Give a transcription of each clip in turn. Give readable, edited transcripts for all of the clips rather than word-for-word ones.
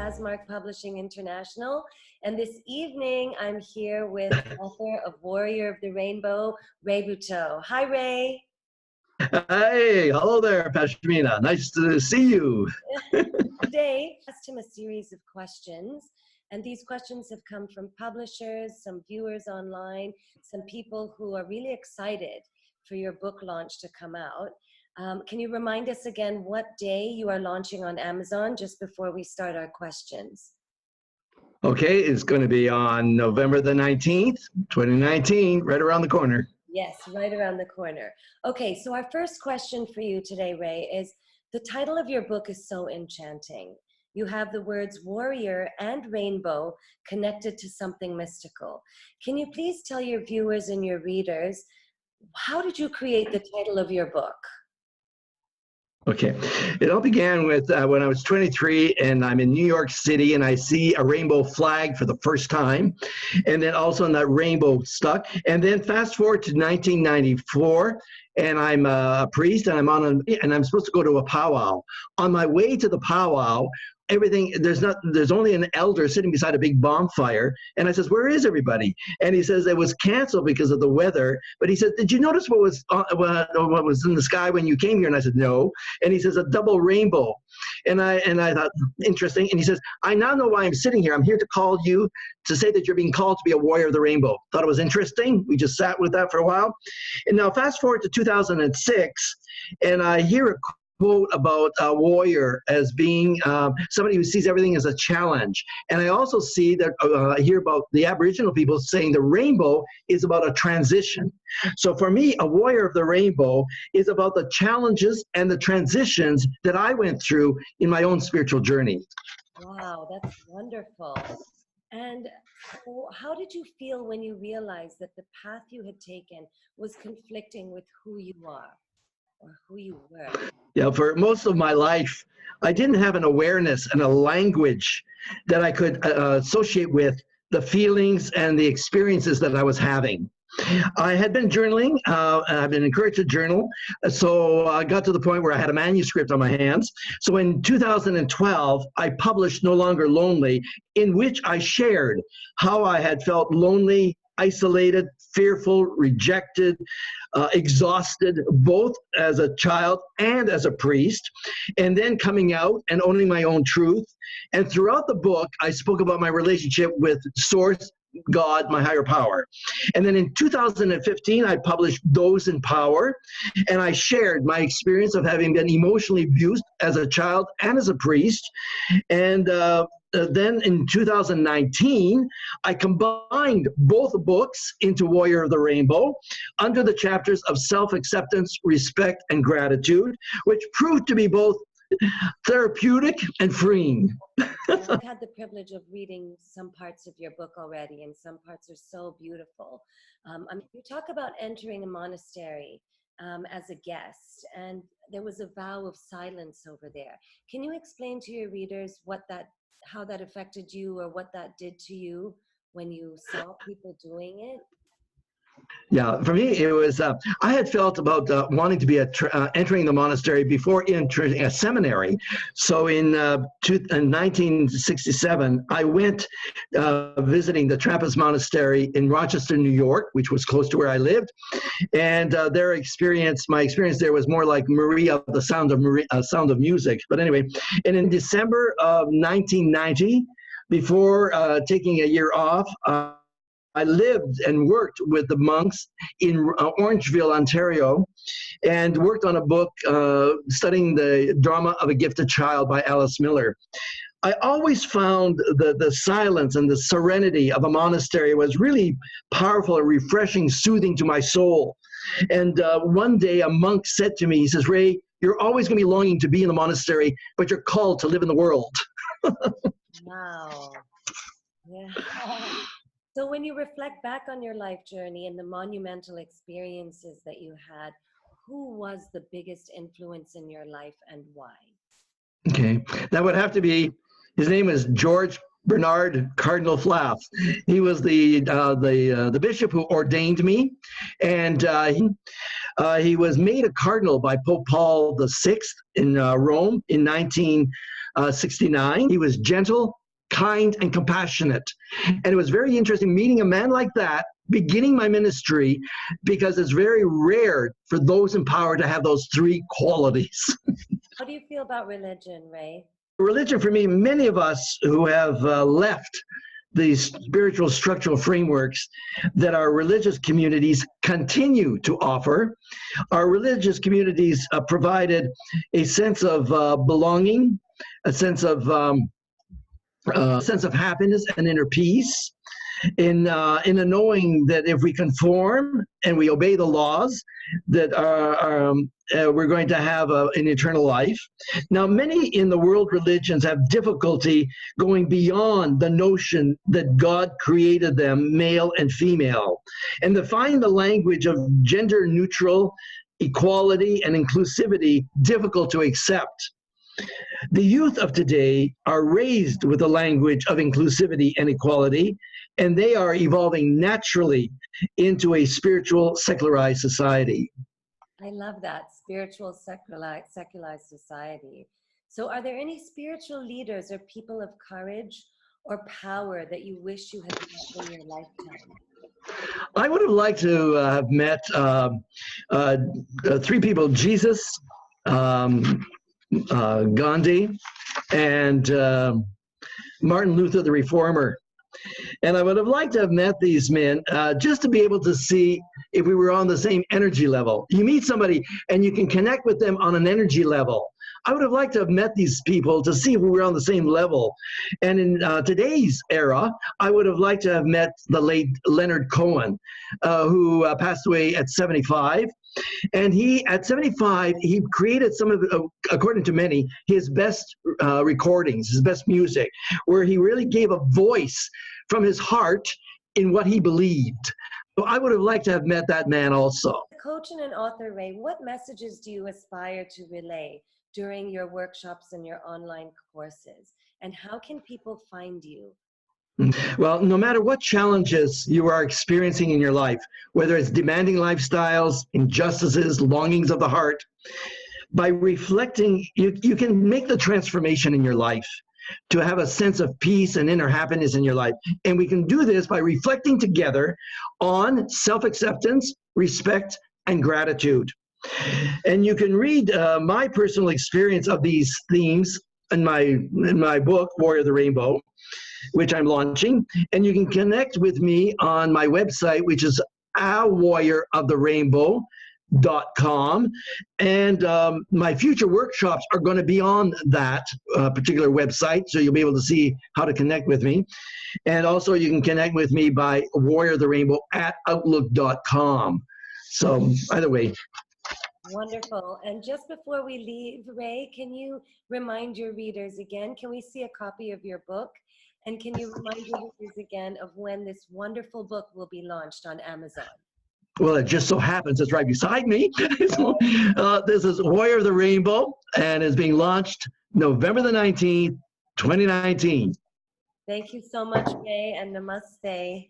Hasmark Publishing International. And this evening, I'm here with author of Warrior of the Rainbow, Ray Buteau. Hi, Ray. Hey, hello there, Pashmina. Nice to see you. Today, I asked him a series of questions, and these questions have come from publishers, some viewers online, some people who are really excited for your book launch to come out. Can you remind us again what day you are launching on Amazon just before we start our questions? Okay, it's going to be on November the 19th, 2019, right around the corner. Yes, right around the corner. Okay, so our first question for you today, Ray, is the title of your book is so enchanting. You have the words warrior and rainbow connected to something mystical. Can you please tell your viewers and your readers, how did you create the title of your book? Okay, it all began with when I was 23 and I'm in New York City and I see a rainbow flag for the first time, and then also that rainbow stuck. And then fast forward to 1994, and I'm a priest and I'm supposed to go to a powwow. On my way to the powwow, there's only an elder sitting beside a big bonfire, and I says, where is everybody? And he says it was canceled because of the weather. But he said, did you notice what was in the sky when you came here? And I said, no. And he says, a double rainbow. And I thought, interesting. And he says, I now know why I'm sitting here. I'm here to call you to say that you're being called to be a warrior of the rainbow. Thought it was interesting. We just sat with that for a while. And now fast forward to 2006, and I hear a quote about a warrior as being somebody who sees everything as a challenge. And I also see that I hear about the Aboriginal people saying the rainbow is about a transition. So for me, a warrior of the rainbow is about the challenges and the transitions that I went through in my own spiritual journey. Wow, that's wonderful. And how did you feel when you realized that the path you had taken was conflicting with who you are or who you were? Yeah, for most of my life, I didn't have an awareness and a language that I could associate with the feelings and the experiences that I was having. I had been journaling, I've been encouraged to journal, so I got to the point where I had a manuscript on my hands. So in 2012, I published No Longer Lonely, in which I shared how I had felt lonely, isolated, fearful, rejected, exhausted, both as a child and as a priest, and then coming out and owning my own truth. And throughout the book, I spoke about my relationship with Source, God, my higher power. And then in 2015, I published Those in Power, and I shared my experience of having been emotionally abused as a child and as a priest. And then in 2019, I combined both books into Warrior of the Rainbow under the chapters of self-acceptance, respect, and gratitude, which proved to be both therapeutic and freeing. I've had the privilege of reading some parts of your book already, and some parts are so beautiful. You talk about entering a monastery as a guest, and there was a vow of silence over there. Can you explain to your readers how that affected you, or what that did to you when you saw people doing it? Yeah, for me, it was, I had felt about wanting to be entering the monastery before entering a seminary. So in 1967, I went visiting the Trappist Monastery in Rochester, New York, which was close to where I lived. And my experience there was more like Maria, the sound of music. But anyway, and in December of 1990, before taking a year off, I lived and worked with the monks in Orangeville, Ontario, and worked on a book studying the drama of A Gifted Child by Alice Miller. I always found the silence and the serenity of a monastery was really powerful and refreshing, soothing to my soul. And one day a monk said to me, he says, Ray, you're always going to be longing to be in the monastery, but you're called to live in the world. Wow. Yeah. So when you reflect back on your life journey and the monumental experiences that you had, who was the biggest influence in your life and why? Okay, that would have to be, his name is George Bernard Cardinal Flath. He was the bishop who ordained me, and he was made a cardinal by Pope Paul VI in Rome in 1969. He was gentle, kind, and compassionate. And it was very interesting meeting a man like that, beginning my ministry, because it's very rare for those in power to have those three qualities. How do you feel about religion, Ray? Religion, for me, many of us who have left these spiritual structural frameworks that our religious communities continue to offer. Our religious communities provided a sense of belonging, a sense of happiness and inner peace, in a knowing that if we conform and we obey the laws, that we're going to have an eternal life. Now, many in the world religions have difficulty going beyond the notion that God created them male and female, and to find the language of gender neutral equality and inclusivity difficult to accept. The youth of today are raised with the language of inclusivity and equality, and they are evolving naturally into a spiritual, secularized society. I love that, spiritual, secularized society. So are there any spiritual leaders or people of courage or power that you wish you had met in your lifetime? I would have liked to have met three people: Jesus, Gandhi, and Martin Luther, the Reformer. And I would have liked to have met these men just to be able to see if we were on the same energy level. You meet somebody and you can connect with them on an energy level. I would have liked to have met these people to see if we were on the same level. And in today's era, I would have liked to have met the late Leonard Cohen, who passed away at 75. And he, at 75, he created some of, according to many, his best recordings, his best music, where he really gave a voice from his heart in what he believed. So I would have liked to have met that man also. Coach and an author, Ray, what messages do you aspire to relay during your workshops and your online courses? And how can people find you? Well, no matter what challenges you are experiencing in your life, whether it's demanding lifestyles, injustices, longings of the heart, by reflecting, you can make the transformation in your life to have a sense of peace and inner happiness in your life. And we can do this by reflecting together on self-acceptance, respect, and gratitude. And you can read my personal experience of these themes in my book, Warrior of the Rainbow, which I'm launching. And you can connect with me on my website, which is awarrioroftherainbow.com. And my future workshops are going to be on that particular website, so you'll be able to see how to connect with me. And also you can connect with me by warrioroftherainbow@outlook.com. So either way. Wonderful. And just before we leave, Ray, can you remind your readers again, can we see a copy of your book? And can you remind your readers again of when this wonderful book will be launched on Amazon? Well, it just so happens it's right beside me. This is Warrior of the Rainbow, and is being launched November the 19th, 2019. Thank you so much, Ray, and namaste.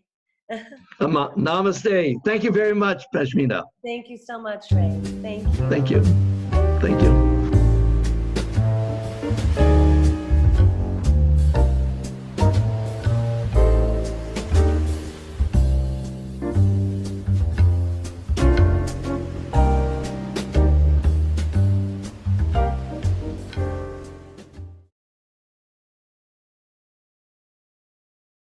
Namaste. Thank you very much, Pashmina. Thank you so much, Ray. Thank you. Thank you. Thank you.